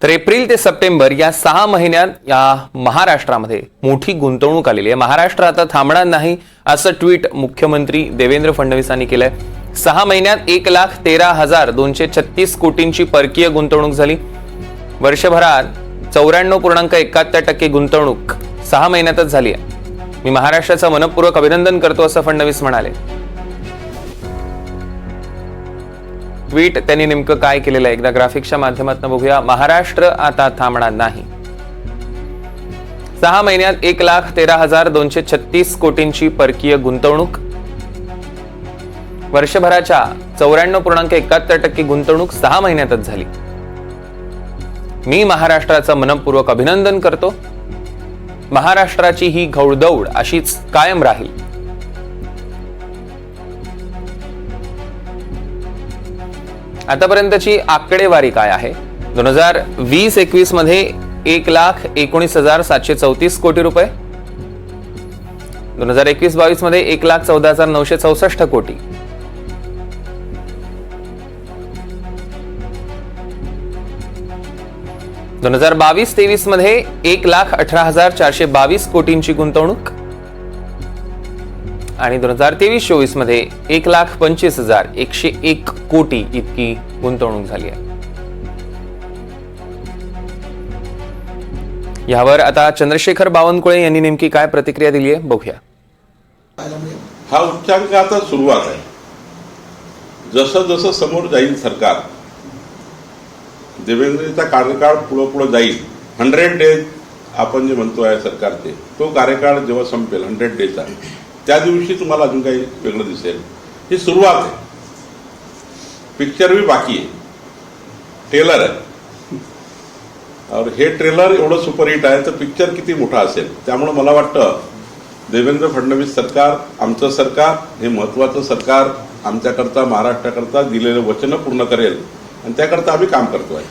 तर एप्रिल ते सप्टेंबर या 6 महिन्यात या महाराष्ट्रामध्ये मोठी गुंतवणूक आलेली आहे। महाराष्ट्र आता थांबणार नाही असं ट्विट मुख्यमंत्री देवेंद्र फडणवीसांनी केलंय। 6 महिन्यात 1,13,236 कोटींची परकीय गुंतवणूक झाली। वर्षभरात 94.71% गुंतवणूक 6 महिन्यातच झाली आहे। मी महाराष्ट्राचं मनपूर्वक अभिनंदन करतो असं फडणवीस म्हणाले। ट्वीट त्यांनी नेमकं काय केलेलं आहे एकदा ग्राफिक्सच्या माध्यमातून बघूया। महाराष्ट्र आता थांबणार नाही। 6 महिन्यात 1,13,236 कोटींची परकीय गुंतवणूक, वर्षभराच्या 94.71% गुंतवणूक 6 महिन्यातच झाली। मी महाराष्ट्राचं मनपूर्वक अभिनंदन करतो। महाराष्ट्राची ही घौडदौड अशीच कायम राहील। आतापर्यंतची आकडेवारी काय आहे? 2020-21 मध्ये 1,19,734 कोटी रुपये, 2021-22 मध्ये 1,14,964 कोटी, 2022-23 मध्ये 1,18,422 कोटींची गुंतवणूक आणि 2023-24 मध्ये 1,25,101 कोटी इतकी गुंतवणूक झाली आहे। यावर आता चंद्रशेखर बावनकुळे यांनी नेमकी काय प्रतिक्रिया दिली आहे बघूया। हा उच्चांक आता सुरुवात आहे। जसं जसं समोर जाईल सरकार, देवेंद्रजीचा कार्यकाळ पुढे जाईल, 100 डेज आपण जे म्हणतोय सरकारचे, तो कार्यकाळ जेव्हा संपेल 100 डेजचा, त्या दिवशी तुम्हाला अजून काही वेगळं दिसेल। ही सुरुवात आहे, पिक्चर भी बाकी आहे, ट्रेलर आहे। और हे ट्रेलर एवढं सुपरहिट आहे तर पिक्चर किती मोठा असेल। त्यामुळे मला वाटतं देवेंद्र फडणवीस सरकार, आमचं सरकार हे महत्त्वाचं सरकार, आमच्याकरता महाराष्ट्राकरता दिलेलं वचन पूर्ण करेल आणि त्याकरता आम्ही काम करतोय।